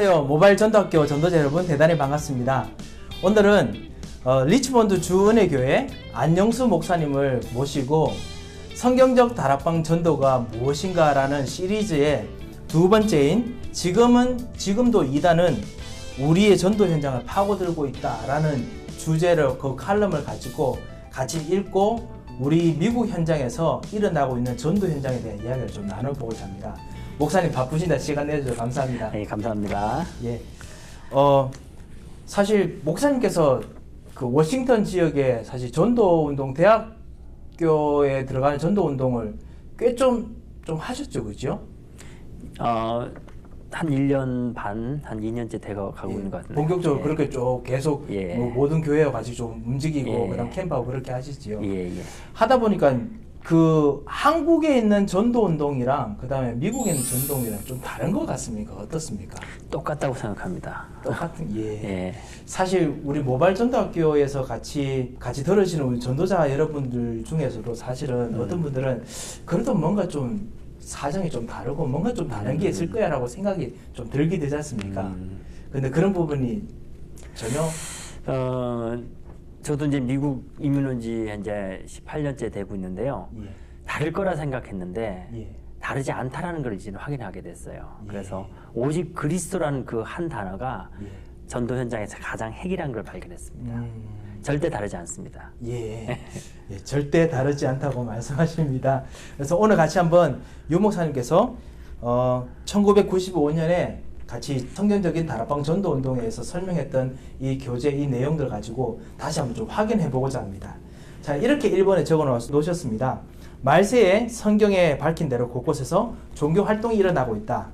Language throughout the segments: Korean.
안녕하세요. 모바일 전도학교 전도자 여러분, 대단히 반갑습니다. 오늘은 리치몬드 주은혜교회 안영수 목사님을 모시고 성경적 다락방 전도가 무엇인가라는 시리즈의 두 번째인 지금도 이단은 우리의 전도 현장을 파고들고 있다라는 주제로 그 칼럼을 가지고 같이 읽고 우리 미국 현장에서 일어나고 있는 전도 현장에 대한 이야기를 좀 나눠보고자 합니다. 목사님 바쁘신데 시간 내주셔서 감사합니다. 네, 감사합니다. 예. 사실 목사님께서 그 워싱턴 지역에 사실 전도운동, 대학교에 들어가는 전도운동을 꽤 좀 하셨죠, 그죠? 한 1년 반, 한 2년째 가고 있는 것 같은데. 본격적으로 그렇게 좀 계속 뭐 모든 교회와 같이 좀 움직이고 그다음 캠프하고 그렇게 하시지요. 하다 보니까 그 한국에 있는 전도운동이랑 그다음에 미국에 있는 전도운동이랑 좀 다른 것 같습니까? 어떻습니까? 똑같다고 생각합니다. 똑같은 사실 우리 모바일 전도학교에서 같이 들으시는 우리 전도자 여러분들 중에서도 사실은 어떤 분들은 그래도 뭔가 좀 사정이 좀 다르고 뭔가 좀 다른 게 있을 거야라고 생각이 좀 들게 되지 않습니까? 근데 그런 부분이 전혀 저도 이제 미국 이민 온 지 현재 18년째 되고 있는데요. 다를 거라 생각했는데 다르지 않다라는 걸 이제 확인하게 됐어요. 그래서 오직 그리스도라는 그 한 단어가 전도 현장에서 가장 핵이라는 걸 발견했습니다. 절대 다르지 않습니다. 절대 다르지 않다고 말씀하십니다. 그래서 오늘 같이 한번 유 목사님께서 1995년에 같이 성경적인 다락방 전도 운동회에서 설명했던 이 교재, 이 내용들 가지고 다시 한번 좀 확인해 보고자 합니다. 자, 이렇게 1번에 적어 놓으셨습니다. 말세에 성경에 밝힌 대로 곳곳에서 종교 활동이 일어나고 있다.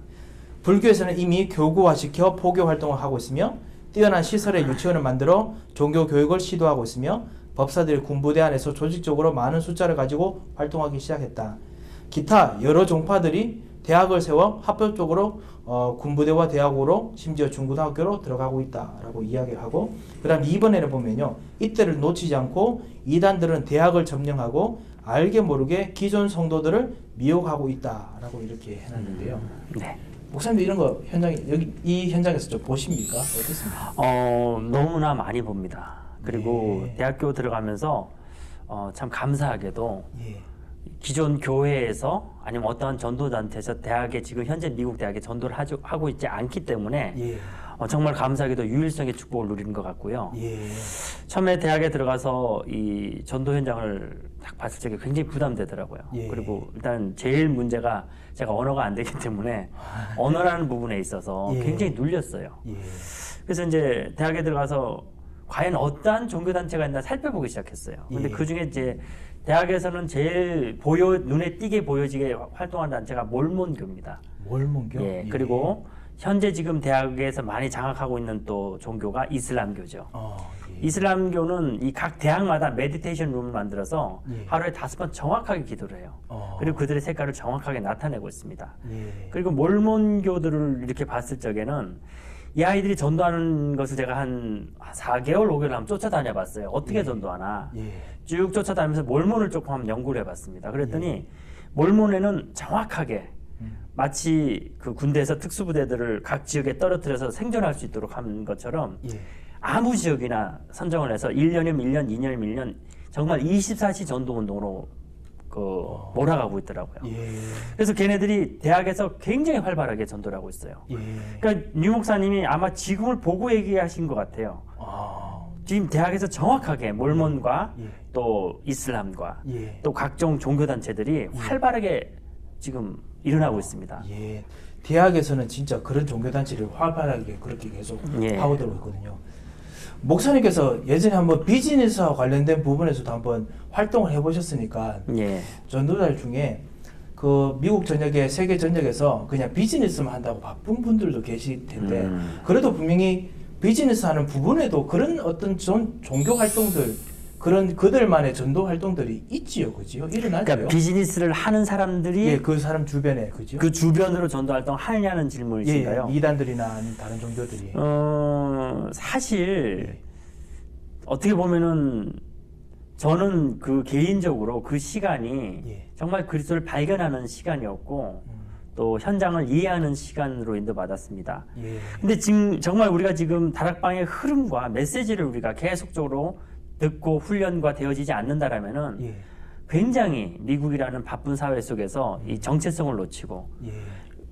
불교에서는 이미 교구화시켜 포교 활동을 하고 있으며 뛰어난 시설의 유치원을 만들어 종교 교육을 시도하고 있으며 법사들이 군부대 안에서 조직적으로 많은 숫자를 가지고 활동하기 시작했다. 기타 여러 종파들이 대학을 세워 합법적으로 군부대와 대학으로 심지어 중고등학교로 들어가고 있다라고 이야기하고, 그 다음 2번에는 보면요, 이때를 놓치지 않고 이단들은 대학을 점령하고 알게 모르게 기존 성도들을 미혹하고 있다라고 이렇게 해놨는데요. 목사님도 이런 거 이 현장에서 좀 보십니까? 어떻습니까? 너무나 많이 봅니다. 그리고 대학교 들어가면서 참 감사하게도 기존 교회에서 아니면 어떠한 전도단체에서 대학에 지금 현재 미국 대학에 전도를 하고 있지 않기 때문에 정말 감사하게도 유일성의 축복을 누리는 것 같고요. 처음에 대학에 들어가서 이 전도 현장을 딱 봤을 적에 굉장히 부담되더라고요. 그리고 일단 제일 문제가 제가 언어가 안 되기 때문에 언어라는 부분에 있어서 굉장히 눌렸어요. 그래서 이제 대학에 들어가서 과연 어떠한 종교단체가 있나 살펴보기 시작했어요. 근데 그 중에 이제 대학에서는 제일 눈에 띄게 보여지게 활동하는 단체가 몰몬교입니다. 몰몬교? 그리고 현재 지금 대학에서 많이 장악하고 있는 또 종교가 이슬람교죠. 이슬람교는 이 각 대학마다 메디테이션 룸을 만들어서 하루에 5번 정확하게 기도를 해요. 그리고 그들의 색깔을 정확하게 나타내고 있습니다. 그리고 몰몬교들을 이렇게 봤을 적에는 이 아이들이 전도하는 것을 제가 한 4개월, 5개월 한번 쫓아다녀 봤어요. 어떻게 전도하나. 쭉 쫓아다니면서 몰몬을 조금 한번 연구를 해봤습니다. 그랬더니 몰몬에는 정확하게 마치 그 군대에서 특수부대들을 각 지역에 떨어뜨려서 생존할 수 있도록 하는 것처럼 아무 지역이나 선정을 해서 1년이면 1년, 2년이면 1년 정말 24시 전도운동으로 몰아가고 있더라고요. 그래서 걔네들이 대학에서 굉장히 활발하게 전도를 하고 있어요. 그러니까 유 목사님이 아마 지금을 보고 얘기하신 것 같아요. 지금 대학에서 정확하게 몰몬과 또 이슬람과 또 각종 종교단체들이 활발하게 지금 일어나고 있습니다. 대학에서는 진짜 그런 종교단체를 활발하게 그렇게 계속 파고들고 있거든요. 목사님께서 예전에 한번 비즈니스와 관련된 부분에서도 한번 활동을 해보셨으니까 전도자 중에 그 미국 전역에 세계 전역에서 그냥 비즈니스만 한다고 바쁜 분들도 계실 텐데 그래도 분명히 비즈니스 하는 부분에도 그런 어떤 종교 활동들, 그런 그들만의 전도 활동들이 있지요, 그지요? 일어나죠. 그러니까 비즈니스를 하는 사람들이 그 사람 주변에, 그죠? 그 주변으로 전도 활동 하느냐는 질문이신가요? 이단들이나 아니면 다른 종교들이. 사실 어떻게 보면은 저는 그 개인적으로 그 시간이 정말 그리스도를 발견하는 시간이었고 또 현장을 이해하는 시간으로 인도받았습니다. 예. 근데 지금 정말 우리가 지금 다락방의 흐름과 메시지를 우리가 계속적으로 듣고 훈련과 되어지지 않는다라면은 예. 굉장히 미국이라는 바쁜 사회 속에서 이 정체성을 놓치고 예.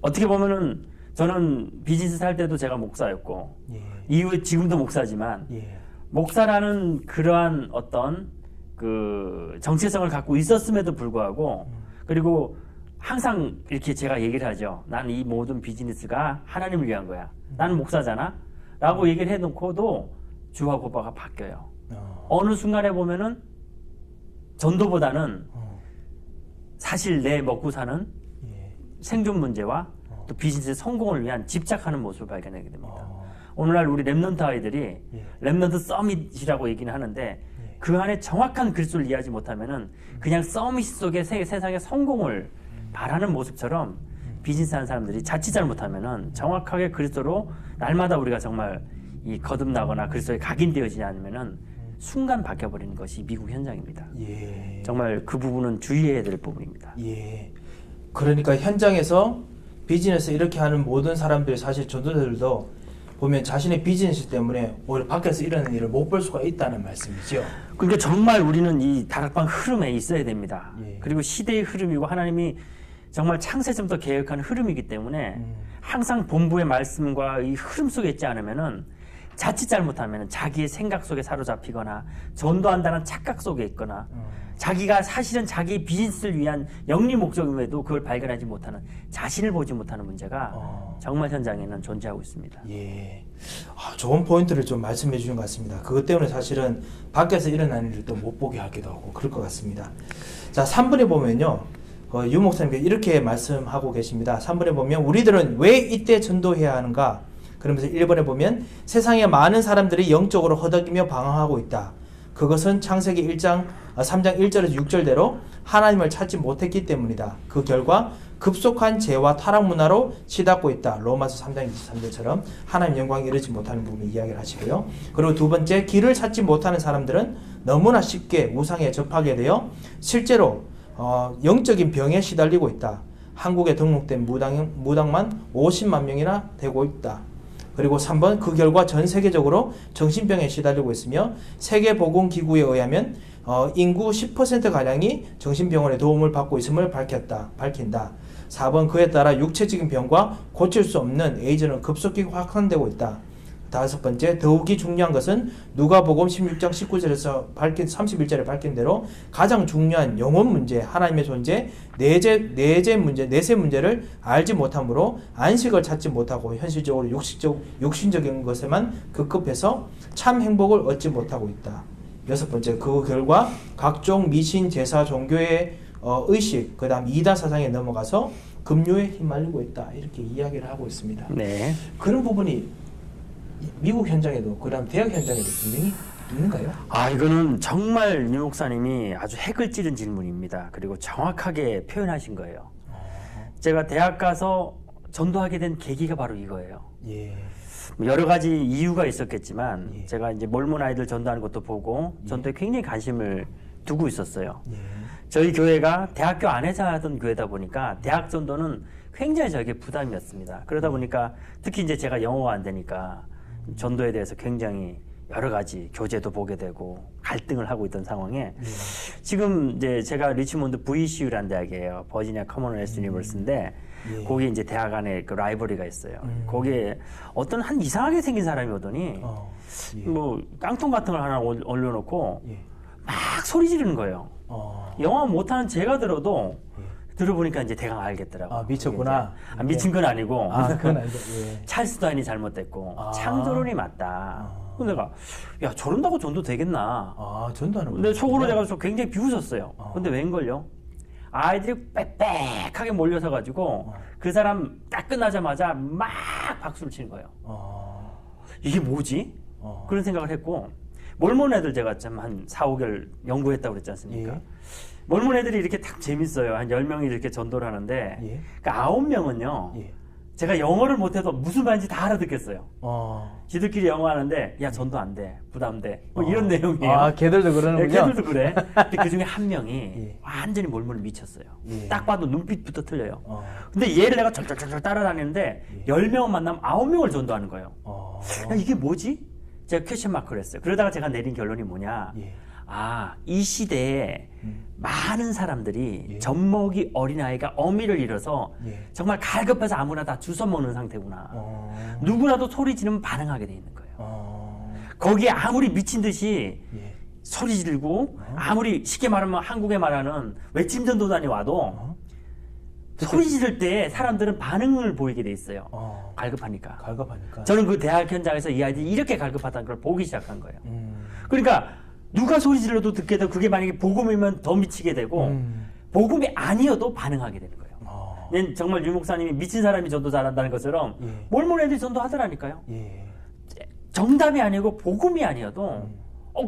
어떻게 보면은 저는 비즈니스 살 때도 제가 목사였고 예. 이후에 지금도 목사지만 예. 목사라는 그러한 어떤 그 정체성을 갖고 있었음에도 불구하고 그리고 항상 이렇게 제가 얘기를 하죠. 나는 이 모든 비즈니스가 하나님을 위한 거야. 나는 목사잖아. 라고 얘기를 해놓고도 주와 고바가 바뀌어요. 어느 순간에 보면은 전도보다는 사실 내 먹고 사는 예. 생존 문제와 또 비즈니스 성공을 위한 집착하는 모습을 발견하게 됩니다. 오늘날 우리 랩넌트 아이들이 예. 랩넌트 서밋이라고 얘기는 하는데 그 안에 정확한 글수를 이해하지 못하면은 그냥 서밋 속에 세상의 성공을 바라는 모습처럼 비즈니스 하는 사람들이 자칫 잘못하면은 정확하게 그리스도로 날마다 우리가 정말 이 거듭나거나 그리스도에 각인되어지지 않으면은 순간 바뀌어버리는 것이 미국 현장입니다. 예. 정말 그 부분은 주의해야 될 부분입니다. 예. 그러니까 현장에서 비즈니스 이렇게 하는 모든 사람들이 사실 전도자들도 보면 자신의 비즈니스 때문에 오히려 밖에서 일어나는 일을 못 볼 수가 있다는 말씀이죠. 그러니까 정말 우리는 이 다락방 흐름에 있어야 됩니다. 예. 그리고 시대의 흐름이고 하나님이 정말 창세전부터 계획한 흐름이기 때문에 항상 본부의 말씀과 이 흐름 속에 있지 않으면은 자칫 잘못하면 자기의 생각 속에 사로잡히거나 전도한다는 착각 속에 있거나 자기가 사실은 자기 비즈니스를 위한 영리 목적임에도 그걸 발견하지 못하는 자신을 보지 못하는 문제가 정말 현장에는 존재하고 있습니다. 예. 좋은 포인트를 좀 말씀해 주신 것 같습니다. 그것 때문에 사실은 밖에서 일어나는 일도 못 보게 하기도 하고 그럴 것 같습니다. 자, 3번에 보면요. 유 목사님께서 이렇게 말씀하고 계십니다. 3번에 보면 우리들은 왜 이때 전도해야 하는가? 그러면서 1번에 보면 세상에 많은 사람들이 영적으로 허덕이며 방황하고 있다. 그것은 창세기 3장 1절에서 6절대로 하나님을 찾지 못했기 때문이다. 그 결과 급속한 죄와 타락 문화로 치닫고 있다. 로마서 3장 23절처럼 하나님 영광에 이르지 못하는 부분을 이야기를 하시고요. 그리고 두 번째, 길을 찾지 못하는 사람들은 너무나 쉽게 우상에 접하게 되어 실제로 영적인 병에 시달리고 있다. 한국에 등록된 무당만 50만 명이나 되고 있다. 그리고 3번, 그 결과 전 세계적으로 정신병에 시달리고 있으며 세계보건기구에 의하면 인구 10%가량이 정신병원의 도움을 받고 있음을 밝힌다. 4번, 그에 따라 육체적인 병과 고칠 수 없는 에이즈는 급속히 확산되고 있다. 5번째, 더욱이 중요한 것은 누가복음 16장 19절에서 31절에 밝힌 대로 가장 중요한 영혼 문제, 하나님의 존재, 내세 문제를 알지 못하므로 안식을 찾지 못하고 현실적으로 육신적인 것에만 급급해서 참 행복을 얻지 못하고 있다. 6번째, 그 결과 각종 미신, 제사, 종교의 의식, 그 다음 이단 사상에 넘어가서 급료에 휘말리고 있다. 이렇게 이야기를 하고 있습니다. 네. 그런 부분이 미국 현장에도 그다음 대학 현장에도 분명히 있는가요? 이거는 정말 유 목사님이 아주 핵을 찌른 질문입니다. 그리고 정확하게 표현하신 거예요. 제가 대학 가서 전도하게 된 계기가 바로 이거예요. 예. 여러 가지 이유가 있었겠지만 예. 제가 이제 몰몬 아이들 전도하는 것도 보고 전도에 굉장히 관심을 두고 있었어요. 예. 저희 교회가 대학교 안에서 하던 교회다 보니까 대학 전도는 굉장히 저에게 부담이었습니다. 그러다 보니까 특히 이제 제가 영어가 안 되니까 전도에 대해서 굉장히 여러 가지 교재도 보게 되고 갈등을 하고 있던 상황에 지금 이제 제가 리치몬드 VCU라는 대학이에요. 버지니아 커먼웰스 유니버시티인데 거기 이제 대학 안에 그 라이브러리가 있어요. 거기에 어떤 한 이상하게 생긴 사람이 오더니 뭐 깡통 같은 걸 하나 올려놓고 막 소리 지르는 거예요. 영어 못하는 제가 들어도 들어보니까 이제 대강 알겠더라고요. 미쳤구나. 미친 건 아니고. 그건 아니죠. 예. 찰스 다인이 잘못됐고 창조론이 맞다. 근데 내가 야 저런다고 전도 되겠나? 전도하는 거. 근데 속으로 내가 굉장히 비웃었어요. 근데 웬걸요? 아이들이 빽빽하게 몰려서 가지고 그 사람 딱 끝나자마자 막 박수를 치는 거예요. 이게 뭐지? 그런 생각을 했고 몰몬 애들 제가 참 한 4, 5개월 연구했다고 그랬지 않습니까? 예. 몰몬 애들이 이렇게 딱 재밌어요. 한 10명이 이렇게 전도를 하는데 예. 그러니까 9명은요. 예. 제가 영어를 못해도 무슨 말인지 다 알아듣겠어요. 어. 지들끼리 영어 하는데 야 전도 안 돼, 부담돼. 뭐 이런 내용이에요. 아, 걔들도 그러는군요. 네, 걔들도 그래. 근데 그 중에 한 명이 예. 완전히 몰몰 미쳤어요. 예. 딱 봐도 눈빛부터 틀려요. 어. 근데 얘를 내가 절절절 따라다니는데 10명 만나면 9명을 전도하는 거예요. 어. 야, 이게 뭐지? 제가 퀘션 마크를 했어요. 그러다가 제가 내린 결론이 뭐냐? 예. 아, 이 시대에 많은 사람들이 예. 젖먹이 어린아이가 어미를 잃어서 예. 정말 갈급해서 아무나 다 주워 먹는 상태구나. 어. 누구라도 소리 지르면 반응하게 돼 있는 거예요. 어. 거기에 아무리 미친 듯이 예. 소리 지르고 아무리 쉽게 말하면 한국에 말하는 외침 전도단이 와도 어? 소리 지를 때 사람들은 반응을 보이게 돼 있어요. 어. 갈급하니까. 갈급하니까. 저는 그 대학 현장에서 이 아이들이 이렇게 갈급하다는 걸 보기 시작한 거예요. 음. 그러니까 누가 소리 질러도 듣게 되고 그게 만약에 복음이면 더 미치게 되고 복음이 아니어도 반응하게 되는 거예요. 어. nên 정말 유 목사님이 미친 사람이 전도 잘한다는 것처럼 예. 몰몰 애들이 전도 하더라니까요. 예. 정답이 아니고 복음이 아니어도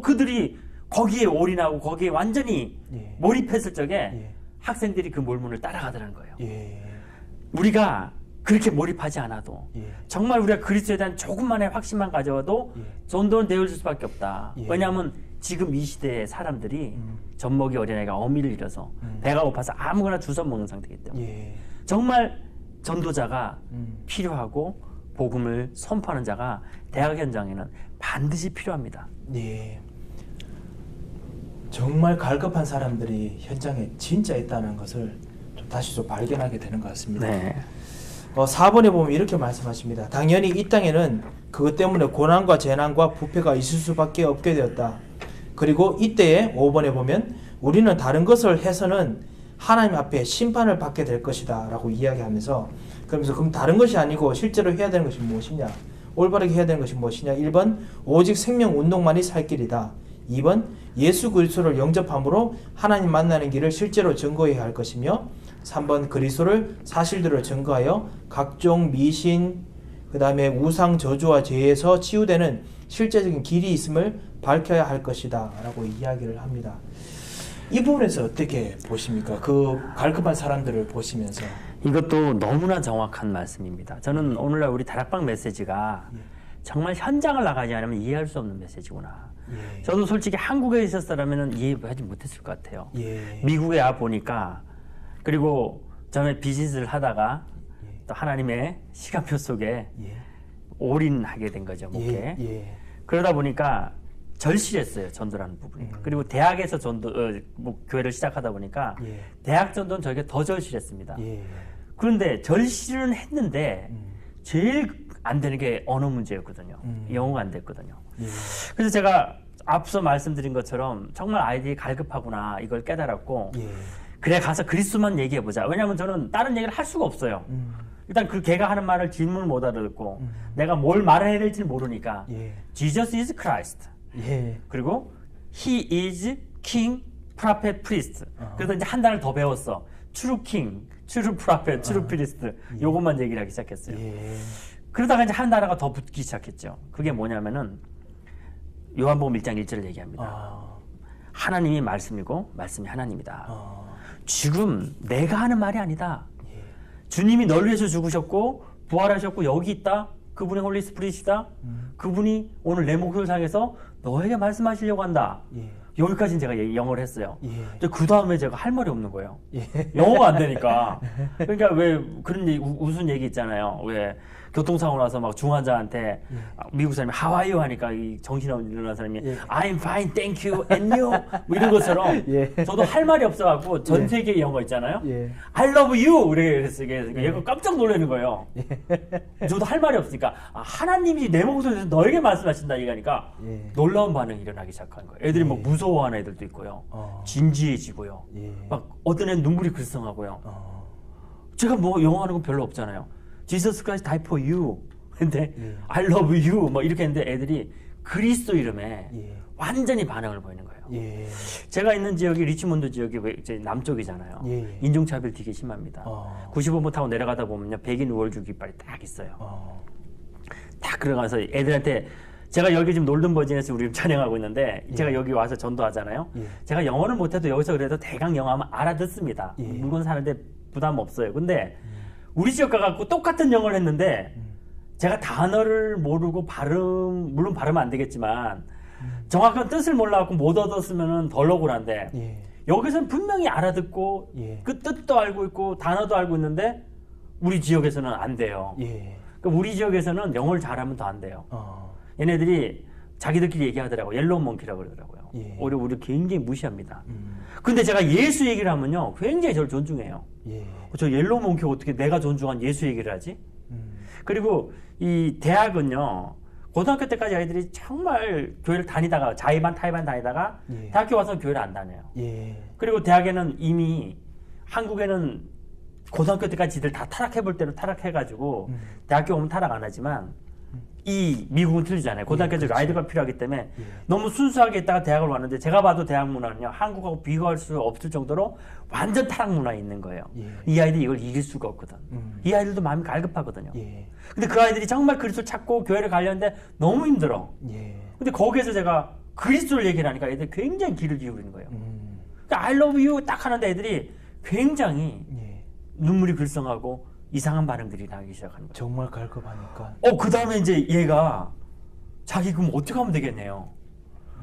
그들이 거기에 올인하고 거기에 완전히 예. 몰입했을 적에 예. 학생들이 그 몰문을 따라가더라는 거예요. 예. 우리가 그렇게 몰입하지 않아도 예. 정말 우리가 그리스도에 대한 조금만의 확신만 가져와도 예. 전도는 되어줄 수밖에 없다. 예. 왜냐하면 지금 이 시대의 사람들이 젖먹이 어린아이가 어미를 잃어서 배가 고파서 아무거나 주워 먹는 상태이기 때문에 예. 정말 전도자가 음. 필요하고 복음을 선포하는 자가 대학 현장에는 반드시 필요합니다. 예. 정말 갈급한 사람들이 현장에 진짜 있다는 것을 좀 다시 좀 발견하게 되는 것 같습니다. 네. 4번에 보면 이렇게 말씀하십니다. 당연히 이 땅에는 그것 때문에 고난과 재난과 부패가 있을 수밖에 없게 되었다. 그리고 이때에 5번에 보면 우리는 다른 것을 해서는 하나님 앞에 심판을 받게 될 것이다 라고 이야기하면서 그러면서 그럼 다른 것이 아니고 실제로 해야 되는 것이 무엇이냐, 올바르게 해야 되는 것이 무엇이냐. 1번 오직 생명 운동만이 살 길이다. 2번 예수 그리스도를 영접함으로 하나님 만나는 길을 실제로 증거해야 할 것이며 3번 그리스도를 사실대로 증거하여 각종 미신 그 다음에 우상 저주와 죄에서 치유되는 실제적인 길이 있음을 밝혀야 할 것이다 라고 이야기를 합니다. 이 부분에서 어떻게 보십니까? 그 갈급한 사람들을 보시면서. 이것도 너무나 정확한 말씀입니다. 저는 오늘날 우리 다락방 메시지가 정말 현장을 나가지 않으면 이해할 수 없는 메시지구나. 예. 저도 솔직히 한국에 있었더라면 이해하지 못했을 것 같아요. 예. 미국에 와 보니까 그리고 전에 비즈니스를 하다가 또 하나님의 시간표 속에 예. 올인하게 된 거죠, 목회. 예. 예. 그러다 보니까 절실했어요, 전도라는 부분이. 그리고 대학에서 전도, 교회를 시작하다 보니까 예. 대학 전도는 저에게 더 절실했습니다. 예. 그런데 절실은 했는데 제일 안 되는 게 언어 문제였거든요. 영어가 안 됐거든요. 예. 그래서 제가 앞서 말씀드린 것처럼 정말 아이들이 갈급하구나 이걸 깨달았고 예. 그래 가서 그리스도만 얘기해보자. 왜냐하면 저는 다른 얘기를 할 수가 없어요. 일단 그 걔가 하는 말을 질문을 못 알아듣고 내가 뭘 말해야 될지는 모르니까 예. Jesus is Christ. 예. 그리고 He is King, Prophet, Priest. 그래서 이제 한 단을 더 배웠어. True King, True Prophet, True Priest. 요것만 얘기를 하기 시작했어요. 예. 그러다가 이제 한 단어가 더 붙기 시작했죠. 그게 뭐냐면은 요한복음 1장 1절을 얘기합니다. 아. 하나님이 말씀이고 말씀이 하나님이다. 아. 지금 내가 하는 말이 아니다. 예. 주님이 널 위해서 죽으셨고 부활하셨고 여기 있다. 그분이 홀리 스피릿이다. 그분이 오늘 내 목소리를 향해서 너에게 말씀하시려고 한다. 예. 여기까지는 제가 영어를 했어요. 예. 근데 그 다음에 제가 할 말이 없는 거예요. 예. 영어가 안 되니까. 그러니까 왜 그런 얘기, 웃은 얘기 있잖아요. 왜 교통사고 나서 막 중환자한테 미국 사람이 하와이유 하니까 이 정신없는 일어난 사람이 예. I'm fine, thank you, and you 뭐 이런 것처럼 예. 저도 할 말이 없어갖고 전 예. 세계 영어 있잖아요. 예. I love you 그랬어요. 얘가 깜짝 놀라는 거예요. 저도 할 말이 없으니까 하나님이 내 목소리에서 너에게 말씀하신다 얘기하니까 예. 놀라운 반응이 일어나기 시작한 거예요. 애들이 뭐 무서워하는 애들도 있고요. 진지해지고요. 예. 막 어떤 애는 눈물이 글썽하고요. 제가 뭐 영어 하는 건 별로 없잖아요. Jesus Christ died for you. 근데 I love you 뭐 이렇게 했는데 애들이 그리스도 이름에 예. 완전히 반응을 보이는 거예요. 예. 제가 있는 지역이 리치몬드 지역이 이제 남쪽이잖아요. 예. 인종차별 되게 심합니다. 95번 타고 내려가다 보면요. 백인 우월주 깃발이 딱 있어요. 딱 들어가서 애들한테 제가 여기 지금 놀든버진에서 우리 찬양하고 있는데 제가 여기 와서 전도하잖아요. 제가 영어를 못해도 여기서 그래도 대강 영어하면 알아듣습니다. 물건 사는데 부담 없어요. 근데 우리 지역 가갖고 똑같은 영어를 했는데 제가 단어를 모르고 물론 발음은 안 되겠지만 정확한 뜻을 몰라갖고 못 얻었으면 덜 억울한데 예. 여기서는 분명히 알아듣고 예. 그 뜻도 알고 있고 단어도 알고 있는데 우리 지역에서는 안 돼요. 예. 그러니까 우리 지역에서는 영어를 잘하면 더 안 돼요. 얘네들이 자기들끼리 얘기하더라고. 옐로우 몽키라고 그러더라고요. 예. 오히려 우리 굉장히 무시합니다. 근데 제가 예수 얘기를 하면요 굉장히 저를 존중해요. 예. 저 옐로우 몽키가 어떻게 내가 존중한 예수 얘기를 하지? 그리고 이 대학은요 고등학교 때까지 아이들이 정말 교회를 다니다가 자의반 타의반 다니다가 예. 대학교 와서 교회를 안 다녀요. 예. 그리고 대학에는 이미 한국에는 고등학교 때까지 지들 다 타락해볼 대로 타락해가지고 대학교 오면 타락 안 하지만 이 미국은 틀리잖아요. 고등학교 때 그렇죠. 아이들과 필요하기 때문에 너무 순수하게 있다가 대학을 왔는데 제가 봐도 대학 문화는요 한국하고 비교할 수 없을 정도로 완전 타락 문화에 있는 거예요. 예. 이 아이들이 이걸 이길 수가 없거든. 이 아이들도 마음이 갈급하거든요. 예. 근데 그 아이들이 정말 그리스도를 찾고 교회를 가려는데 너무 힘들어. 예. 근데 거기에서 제가 그리스도를 얘기를 하니까 애들이 굉장히 귀를 기울이는 거예요. 그러니까 I love you 딱 하는데 애들이 굉장히 예. 눈물이 글썽하고 이상한 반응들이 나기 시작하는 거예요. 정말 갈급하니까. 그 다음에 이제 얘가 자기 그럼 어떻게 하면 되겠네요.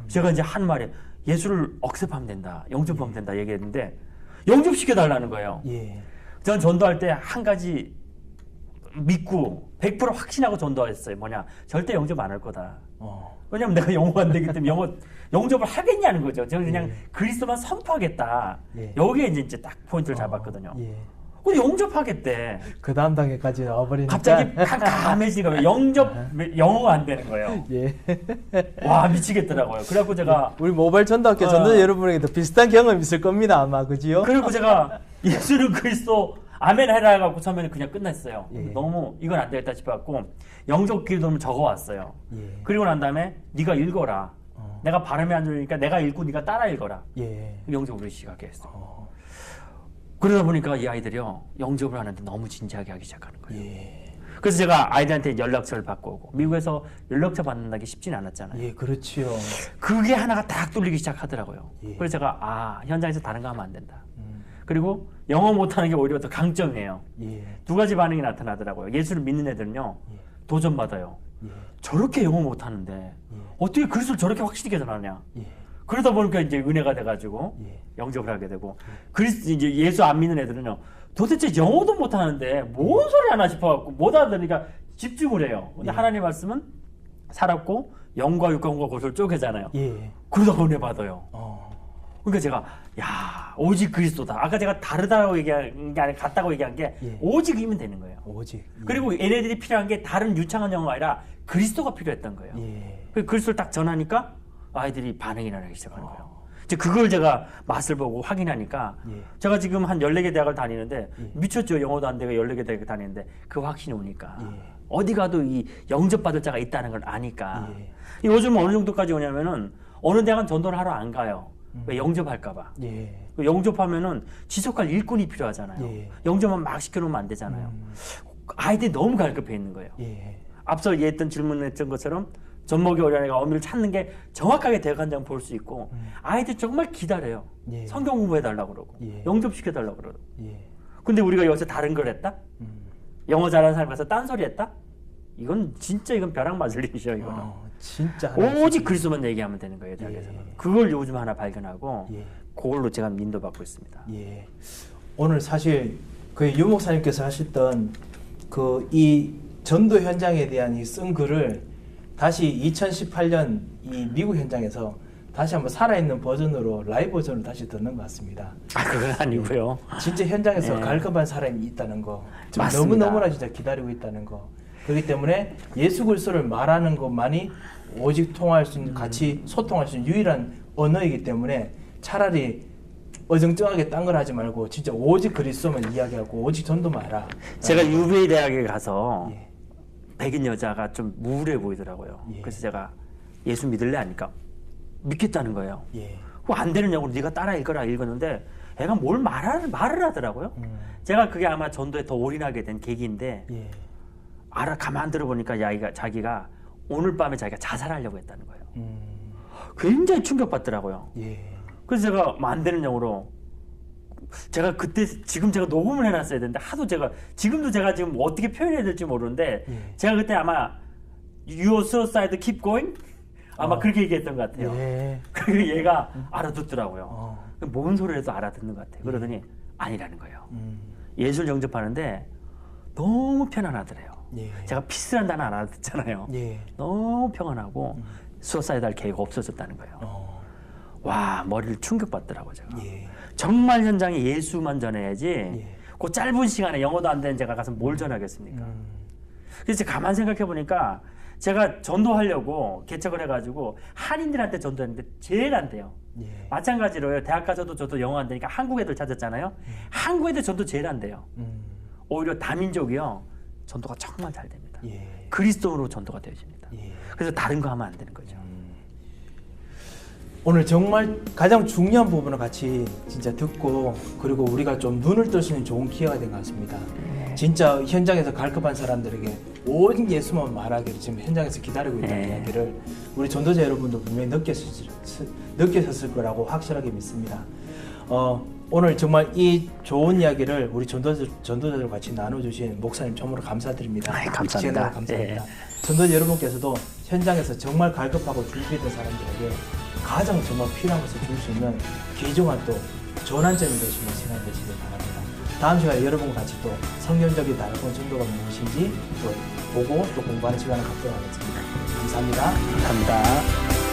제가 이제 한 말에 예수를 억셉하면 된다. 영접하면 된다 얘기했는데 영접시켜달라는 거예요. 예. 전 전도할 때 한 가지 믿고 100% 확신하고 전도했어요. 뭐냐? 절대 영접 안 할 거다. 왜냐면 내가 영어가 안 되기 때문에 영접을 하겠냐는 거죠. 저는 그냥 그리스도만 선포하겠다. 예. 여기에 이제 딱 포인트를 잡았거든요. 예. 근데 영접하겠대. 그 다음 단계까지 나와버리니까. 갑자기 깜깜해지니까 왜 영어가 안 되는 거예요. 예. 와 미치겠더라고요. 그래갖고 제가 우리 모바일 전도학교 전도 여러분에게도 비슷한 경험 있을 겁니다 아마 그지요? 그리고 제가 예수는 그리스도 아멘 해라 해갖고 처음에는 그냥 끝냈어요. 예. 너무 이건 안 되겠다 싶어갖고 영접 기도를 적어왔어요. 예. 그리고 난 다음에 네가 읽어라. 내가 발음이 안 좋으니까 내가 읽고 네가 따라 읽어라. 예. 영접을 시작했어. 그러다 보니까 이 아이들이요 영접을 하는데 너무 진지하게 하기 시작하는 거예요. 예. 그래서 제가 아이들한테 연락처를 받고 오고 미국에서 연락처 받는 게 쉽진 않았잖아요. 예, 그렇지요. 그게 하나가 딱 뚫리기 시작하더라고요. 예. 그래서 제가 현장에서 다른 거 하면 안 된다. 그리고 영어 못하는 게 오히려 더 강점이에요. 예. 두 가지 반응이 나타나더라고요. 예수를 믿는 애들은요 도전받아요. 예. 저렇게 영어 못하는데 어떻게 그리스도를 저렇게 확실히 전하냐. 예. 그러다 보니까 이제 은혜가 돼가지고 예. 영접을 하게 되고 그리스도 이제 예수 안 믿는 애들은요 도대체 영어도 못하는데 뭔 소리 하나 싶어갖고 못 알아들으니까 집중을 해요. 근데 하나님 말씀은 살았고 영과 육과 혼과 골수를 쪼개잖아요. 예. 그러다 은혜 받아요. 그러니까 제가 오직 그리스도다. 아까 제가 다르다고 얘기한 게 아니라 같다고 얘기한 게 예. 오직이면 되는 거예요. 오직. 예. 그리고 얘네들이 필요한 게 다른 유창한 영어가 아니라 그리스도가 필요했던 거예요. 예. 그 그리스도를 딱 전하니까 아이들이 반응이 나기 시작하는 거예요. 이제 그걸 제가 맛을 보고 확인하니까 예. 제가 지금 한 14개 대학을 다니는데 예. 미쳤죠. 영어도 안 되고 14개 대학을 다니는데 그 확신이 오니까 예. 어디 가도 이 영접받을 자가 있다는 걸 아니까 예. 요즘 어느 정도까지 오냐면은 어느 대학은 전도를 하러 안 가요. 왜 영접할까 봐. 예. 영접하면은 지속할 일꾼이 필요하잖아요. 예. 영접만 막 시켜놓으면 안 되잖아요. 아이들이 너무 갈급해 있는 거예요. 예. 앞서 얘했던 질문했던 것처럼 젖먹이 어린아이가 어미를 찾는 게 정확하게 대관장 볼 수 있고 아이들 정말 기다려요. 예. 성경 공부해달라고 그러고 예. 영접시켜달라고 그러고. 예. 근데 우리가 여기서 다른 걸 했다? 영어 잘하는 사람 가서 딴소리 했다? 이건 진짜 이건 벼락 맞을 일이죠. 이거는. 진짜. 오직 그리스도만 얘기하면 되는 거예요. 대학에서는. 예. 그걸 요즘 하나 발견하고 예. 그걸로 제가 인도받고 있습니다. 예. 오늘 사실 그 유 목사님께서 하셨던 그 이 전도 현장에 대한 이 쓴 글을 다시 2018년 이 미국 현장에서 다시 한번 살아있는 버전으로 라이브 버전으로 다시 듣는 것 같습니다. 그건 아니고요. 진짜 현장에서 예. 갈급한 사람이 있다는 거, 맞습니다. 너무너무나 진짜 기다리고 있다는 거. 그렇기 때문에 예수 그리스도를 말하는 것만이 오직 통할 수 있는, 같이 소통할 수 있는 유일한 언어이기 때문에 차라리 어정쩡하게 딴 걸 하지 말고 진짜 오직 그리스도만 이야기하고 오직 전도만 하라. 제가 UVA 대학에 가서 예. 백인 여자가 좀 우울해 보이더라고요. 예. 그래서 제가 예수 믿을래 하니까 믿겠다는 거예요. 예. 그거 안 되느냐고 네가 따라 읽어라 읽었는데 애가 뭘 말을 하더라고요. 제가 그게 아마 전도에 더 올인하게 된 계기인데 예. 가만 들어보니까 자기가 오늘 밤에 자기가 자살하려고 했다는 거예요. 굉장히 충격받더라고요. 예. 그래서 제가 안 되는 영어로 제가 그때 지금 제가 녹음을 해놨어야 되는데 하도 제가 지금도 제가 지금 어떻게 표현해야 될지 모르는데 제가 그때 아마 Your suicide keep going 아마 그렇게 얘기했던 것 같아요. 그리고 얘가 알아듣더라고요. 뭔 소리를 해도 알아듣는 것 같아요. 그러더니 아니라는 거예요. 예술 영접하는데 너무 편안하더래요. 제가 피스란 단어 안 알아듣잖아요. 너무 평안하고 수어사이드 할 계획 없어졌다는 거예요. 와, 머리를 충격받더라고요, 제가. 정말 현장에 예수만 전해야지 그 짧은 시간에 영어도 안 되는 제가 가서 뭘 전하겠습니까? 그래서 가만 생각해 보니까 제가 전도하려고 개척을 해가지고 한인들한테 전도했는데 제일 안 돼요. 마찬가지로요. 대학 가서도 저도 영어 안 되니까 한국 애들 찾았잖아요. 한국 애들 전도 제일 안 돼요. 오히려 다민족이요. 전도가 정말 잘 됩니다. 그리스도로 전도가 되어집니다. 그래서 다른 거 하면 안 되는 거죠. 오늘 정말 가장 중요한 부분을 같이 진짜 듣고 그리고 우리가 좀 눈을 뜰 수 있는 좋은 기회가 된 것 같습니다. 진짜 현장에서 갈급한 사람들에게 오직 예수만 말하기를 지금 현장에서 기다리고 있다는 이야기를 우리 전도자 여러분도 분명히 느끼셨을 거라고 확실하게 믿습니다. 오늘 정말 이 좋은 이야기를 우리 전도자들 같이 나눠주신 목사님 정말 감사드립니다. 감사합니다. 감사합니다. 전도자 여러분께서도 현장에서 정말 갈급하고 준비된 사람들에게 가장 정말 필요한 것을 줄 수 있는 귀중한 또 전환점이 되시는 시간이 되시길 바랍니다. 다음 시간에 여러분과 같이 또 성경적인 다락방 전도가 무엇인지 또 보고 또 공부하는 시간을 갖도록 하겠습니다. 감사합니다. 감사합니다.